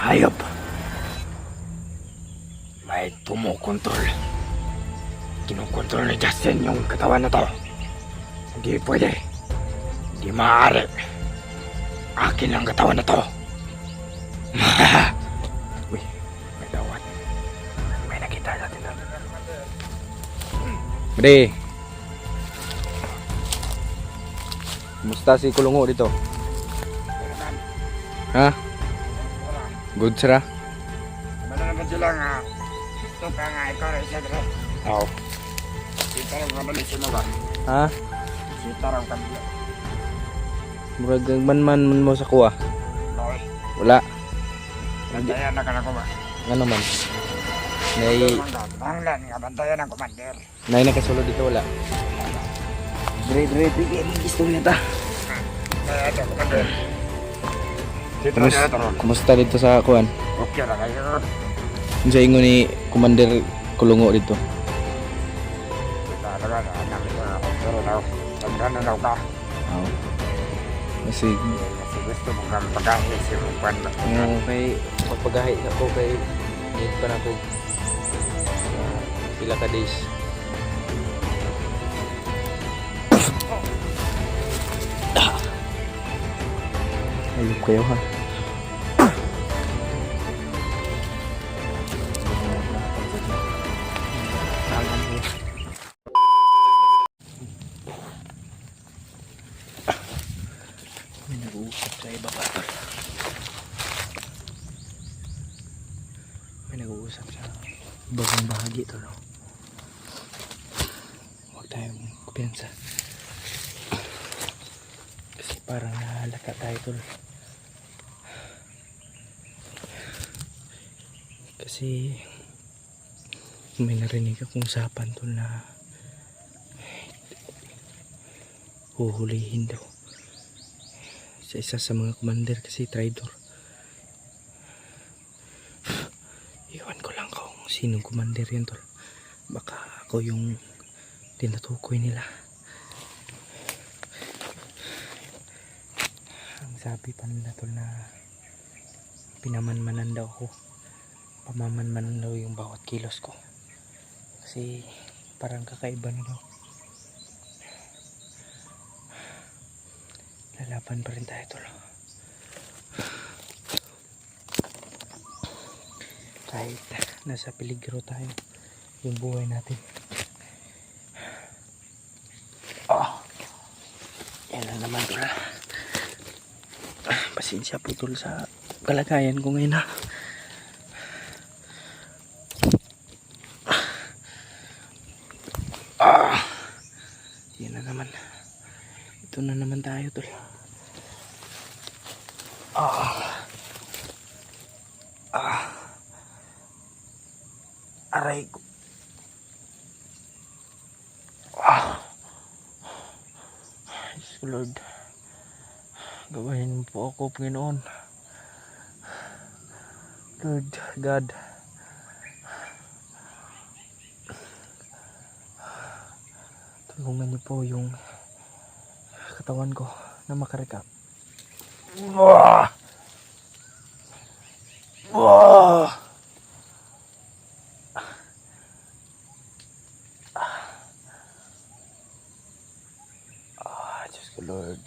hayop. May kumukontrol. Kinukontrol ni Justin yung katawan na to. Hindi pwede. Hindi maaari. Akin ang katawan na to. Uy, may dawat. May nakita natin doon. Bre. Kumusta si Kulungo dito? Ha? Good sira? Mana naman sila nga. Ito ka nga, ikaw rin siya dito. Oo. Sita rin ka balik sino ba? Ha? Sita rin ka balik. Murag man mo sa kuha. Noy. Wala. Bantayan na ka na ko ba? Nga naman. Nay Banglan nga, bantayan ng commander. nay nakasulod dito wala. Dre, bigyan ng gusto niya ta. Kaya ito, commander. Sita rin ito ron. Kumusta dito sa kuhan? Okay na kayo. Yung sa ingo ni Commander Kulungo dito. Talaga na, namin na ako. Pero daw, tandaan na daw ka. Oo. Kasi Kasi gusto mong kang pagkahis yung kwan. kay magpagahi ako kay need pa na ako pila ka days. Ayun kayo ha. May nag-uusap sa iba pa tol. May nag-uusap sa ibang bahagi tol. Huwag tayong kumpiyansa. Kasi parang nahalata tayo tol. Kasi may narinig akong usapan tol na huhulihin daw sa isa sa mga commander kasi traitor. Iwan ko lang kung sinong commander yan tol. Baka ako yung tinatukoy nila. Ang sabi pa nila tol na pinamanmanan daw ako. Pamamanmanan daw yung bawat kilos ko. Kasi parang kakaiba na daw. Lalaban pa rin tayo tol. Kahit nasa peligro tayo yung buhay natin. Yan na naman tol. Pasensya po tol sa kalagayan ko ngayon ha. Yan na naman. Ito na naman tayo tol. Aray ko. Yes, Lord. Gawain mo po ako, Panginoon. Lord God. Tulungan niyo po yung katawan ko na makarekap. Diyos ko Lord.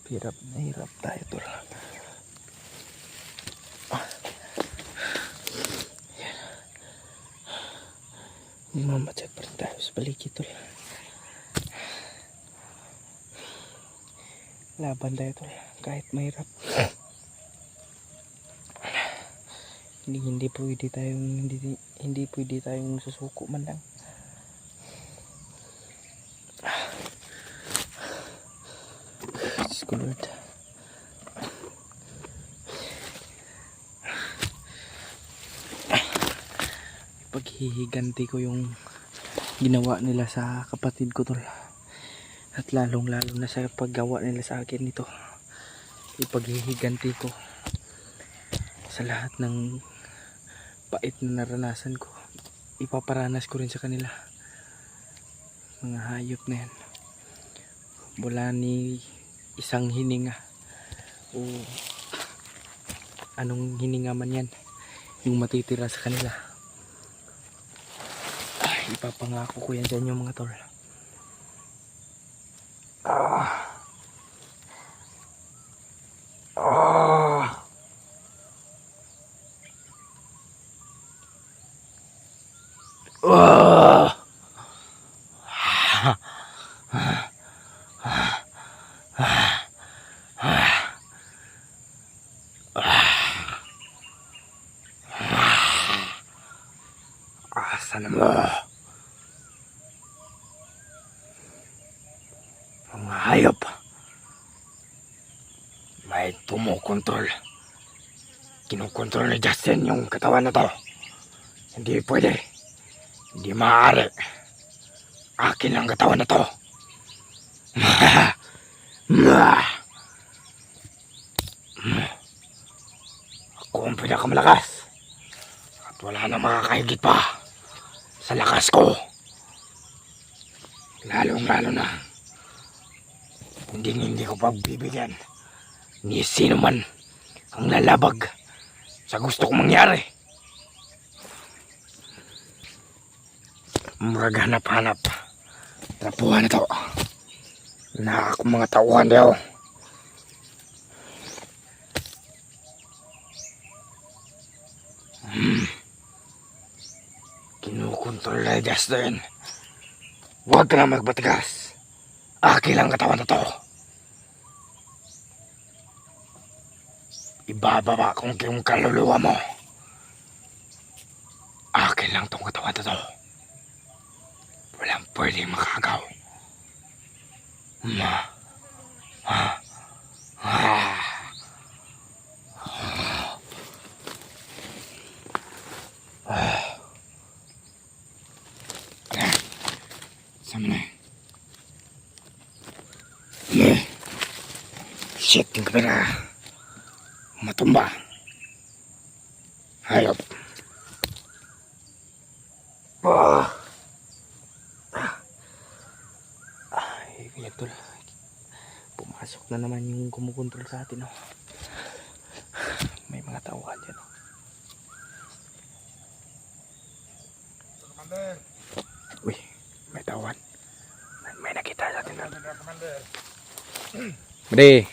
Hirap na hirap tayo tol. Mamatsak pa rin tayo sa paligid tol. Laban tayo tol kahit mahirap. Hindi pwede tayong susuko man lang. Diyos ko Lord. Paghihiganti ko yung ginawa nila sa kapatid ko tol. At lalong lalo na sa paggawa nila sa akin nito. Ipaghihiganti ko sa lahat ng pait na naranasan ko, ipaparanas ko rin sa kanila. Mga hayop na yan. Wala ni isang hininga o anong hininga man yan yung matitira sa kanila. Ipapangako ko yan sa inyo mga tol. Sana mo. Mga hayop. May kumukontrol. Kinukontrol ni Justin yung katawan na to. Hindi pwede. Hindi maaari. Akin ang katawan na to. Ako ang pinakamalakas. At wala na makakahigit pa sa lakas ko. Lalong-lalo na hindi ko pagbibigyan ni sino man ang lalabag sa gusto kong mangyari. Murag hanap-hanap. Trapuhan na to. Na akong mga tauhan daw. Kinukontrol na Justin. Huwag ka na magbatigas. Akin lang katawan na to. Ibababa kong yung kaluluwa mo. Akin lang tong katawan na to. Walang pwedeng makagaw. Sama na. Shit, yung kamera. Matumba. Hayop. Yan tol. Pumasok na naman yung kumukontrol sa atin. Oh. May mga tauhan dyan. Oh. Uy, may tauhan. May nakita sa atin. Bre.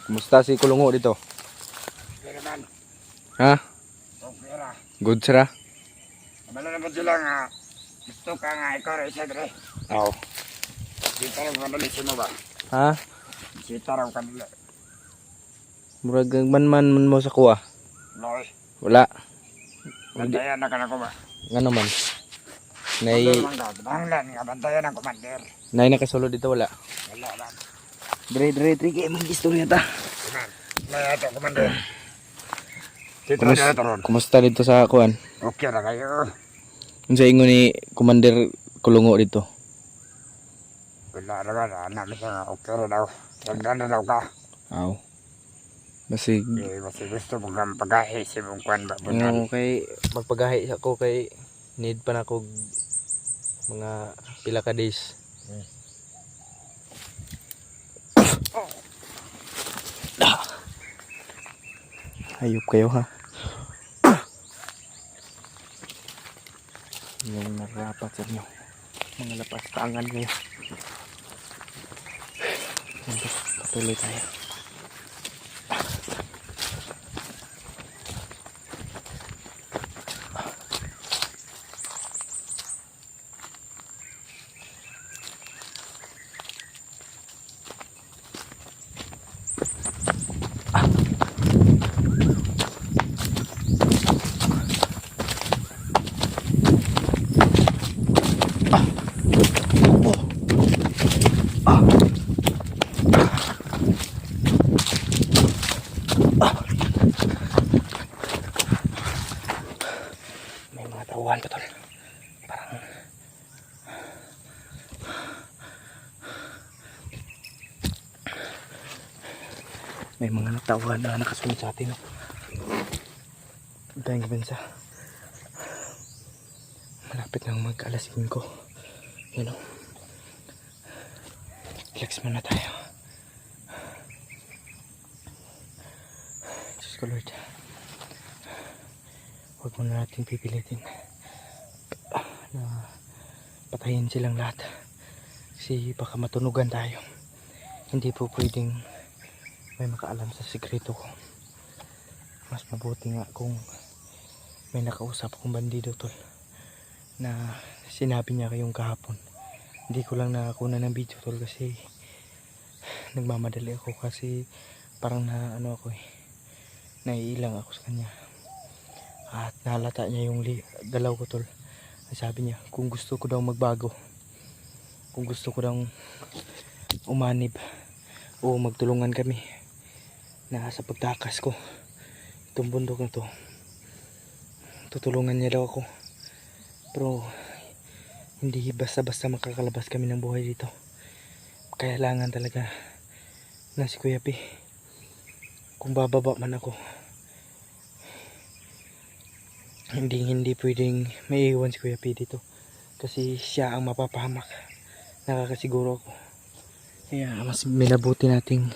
Kumusta si Kulungo dito? Okay naman. Ha? Okay ra. Good sira? Kabalo naman sila nga. Gusto ka nga ikaw rin siya dre. Oo. Sita raw kanila mo ba? Ha? Sita raw kanila. Murag man mo sa kuha? Loy. Wala. Bantayan na ka na ko ba? Nga naman. Nay Banglan nga bantayan ng komander. nay nakasolo dito wala. Wala lang. Dre kay mong istorya ta. May ato komander. Sita na ito ron. Kumusta dito sa kuan? Okay na kayo. Unsa ingon ni Commander Kulungo dito? Wala na ka. Anak siya nga okay na daw. Tagdan na daw ka. Aw. Basig Basi gusto mong kang pag-ahi si mong kwan ba? ano kay magpagahi ako kay need pa na kog mga pila ka days. Hayop kayo ha. Yung narapat sa inyo. Mga lapas tangan kayo. Patuloy tayo. May mga tauhan pa tol. Parang may mga natauhan na nakasunod sa atin. Dahil bansa. Malapit nang mag-alas 5. Yun o. Relax muna tayo. Diyos ko Lord. Huwag muna natin pipilitin na patayin silang lahat. Kasi baka matunugan tayo. Hindi po pwedeng may makaalam sa sikreto ko. Mas mabuti nga kung may nakausap akong bandido tol na sinabi niya kayong kahapon. Hindi ko lang nakakuna ng video tol kasi nagmamadali ako kasi parang na ano ako naiilang ako sa kanya. At nahalata niya yung galaw ko tol. Sabi niya kung gusto ko daw magbago, kung gusto ko daw umanib o magtulungan kami na sa pagtakas ko itong bundok na to, tutulungan niya daw ako. Pero hindi basta-basta makakalabas kami ng buhay dito. Kailangan talaga na si Kuya P. Kung bababa man ako, hindi pwedeng maiiwan si Kuya P dito kasi siya ang mapapahamak. Nakakasiguro ako. Kaya mas minabuti nating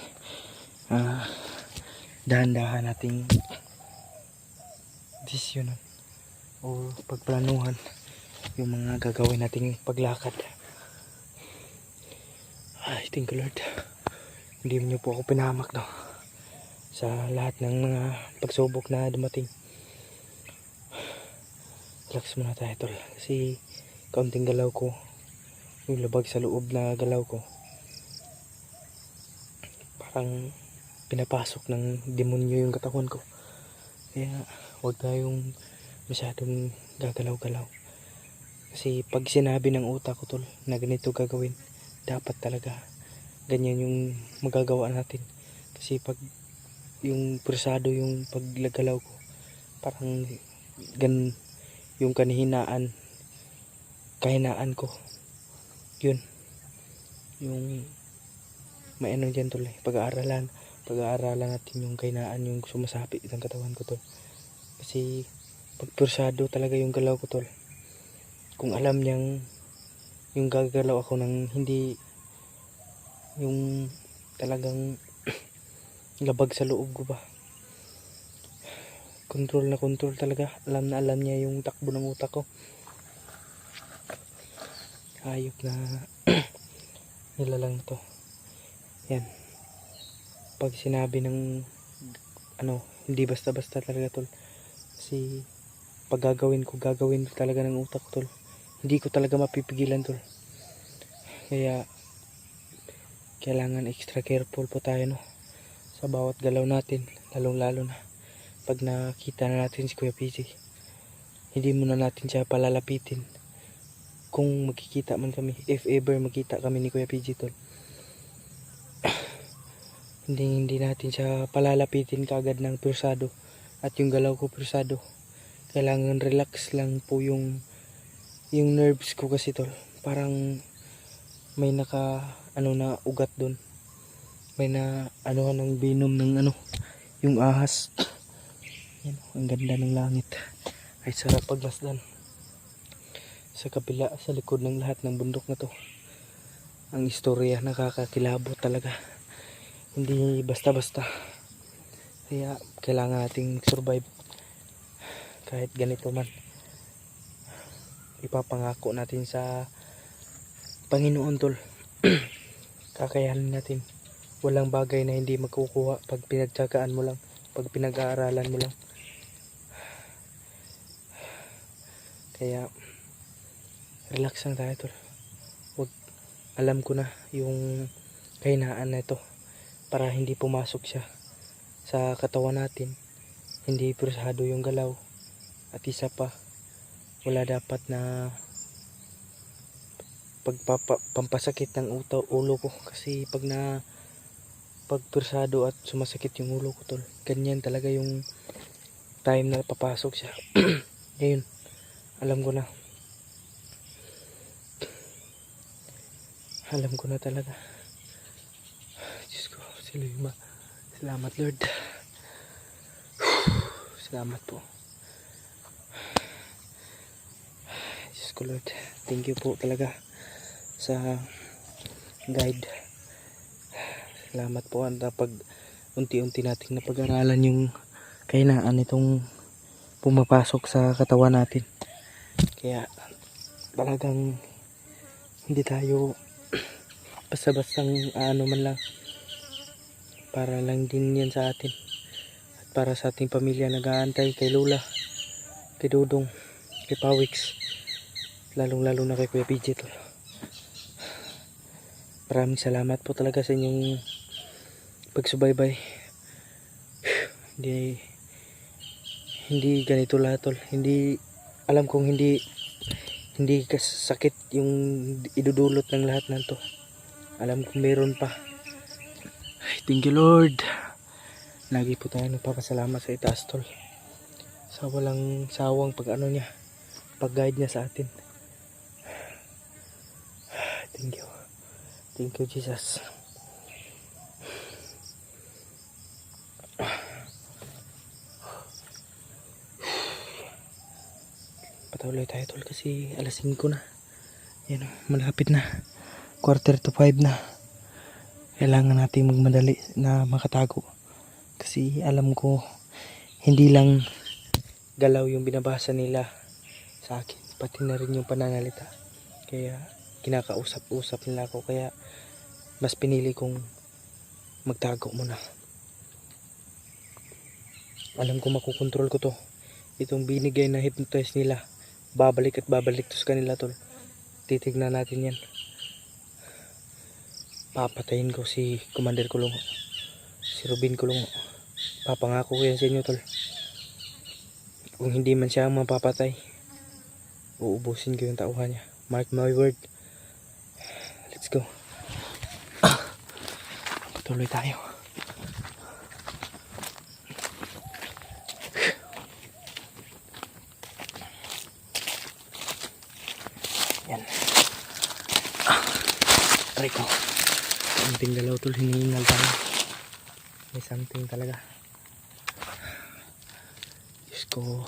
dahan-dahan nating desisyonan o pagplanuhan yung mga gagawin nating paglakad. Ay, thank you Lord. Hindi niyo po ako pinahamak no sa lahat ng mga pagsubok na dumating. Relax muna tayo tol kasi kaunting galaw ko, yung labag sa loob na galaw ko, parang pinapasok ng demonyo yung katawan ko. Kaya huwag tayong masyadong gagalaw-galaw. Kasi pag sinabi ng utak ko tol na ganito gagawin, dapat talaga ganyan yung magagawa natin. Kasi pag yung presado yung paggalaw ko, parang gan yung kahinaan ko, yun yung may ano dyan tol pag-aaralan natin yung kahinaan, yung sumasapit ng katawan ko tol. Kasi pag presado talaga yung galaw ko tol, kung alam niyang yung gagalaw ako ng hindi yung talagang labag sa loob ko ba, control na control talaga, alam na alam niya yung takbo ng utak ko. Hayop na nilalang to. Yan, pag sinabi ng ano, hindi basta-basta talaga tol. Kasi pag gagawin ko talaga ng utak ko tol. Hindi ko talaga mapipigilan tol. Kaya kailangan extra careful po tayo no sa bawat galaw natin, lalong lalo na pag nakita na natin si Kuya PJ. Hindi muna natin siya palalapitin. Kung magkikita man kami, if ever magkita kami ni Kuya PJ tol, hindi natin siya palalapitin kaagad ng persado. At yung galaw ko persado, kailangan relax lang po yung nerves ko kasi tol. Parang may naka ano na ugat doon, may na ano ng binom ng ano yung ahas. Yan, ang ganda ng langit, ay sarap pagmasdan sa kabila, sa likod ng lahat ng bundok na to. Ang istorya nakakakilabot talaga, hindi basta-basta. Kaya kailangan nating survive kahit ganito man. Ipapangako natin sa Panginoon tol kakayanin natin. Walang bagay na hindi makukuha pag pinagtiyagaan mo lang, pag pinag-aaralan mo lang. Kaya relax lang tayo tol. Wag, alam ko na yung kahinaan na ito para hindi pumasok siya sa katawan natin. Hindi persado yung galaw. At isa pa, wala dapat na pampasakit ng ulo ko. Kasi pag persado at sumasakit yung ulo ko tol, ganyan talaga yung time na papasok siya. Ngayon, alam ko na. Alam ko na talaga. Diyos ko, salamat Lord. Salamat po. Diyos ko Lord, thank you po talaga sa guide. Salamat po at pag unti-unti nating napag-aralan yung kahinaan nitong pumapasok sa katawan natin. Kaya talagang hindi tayo basta-bastang ano man lang, para lang din yan sa atin at para sa ating pamilya nag-aantay kay Lola, kay Dudong, kay Pawix, lalong-lalo na kay Kuya PJ tol. Maraming salamat po talaga sa inyong pagsubaybay. Hindi ganito lahat tol. Hindi, alam kong hindi kasakit yung idudulot ng lahat ng to. Alam kong meron pa. Ay, thank you Lord. Lagi po tayo nagpapasalamat sa itaas tol, sa walang sawang pag ano niya, pag guide niya sa atin. Thank you. Thank you Jesus. Patuloy tayo tol kasi alas 5 na. Yan, malapit na. 4:45 na. Kailangan natin magmadali na makatago. Kasi alam ko hindi lang galaw yung binabasa nila sa akin, pati na rin yung pananalita. Kaya kinakausap-usap nila ako, kaya mas pinili kong magtago muna. Alam ko makukontrol ko to. Itong binigay na hypnotize nila, babalik at babalik to sa kanila tol. Titignan natin yan. Papatayin ko si Commander Kulungo, si Robin Kulungo. Papangako ko yan sa inyo tol. Kung hindi man siya ang mapapatay, uubusin ko yung tauhan niya. Mark my word. Let's go. Patuloy tayo. Yan. Aray ko. Something galaw tol, hinihingal tayo. May something talaga. Diyos ko.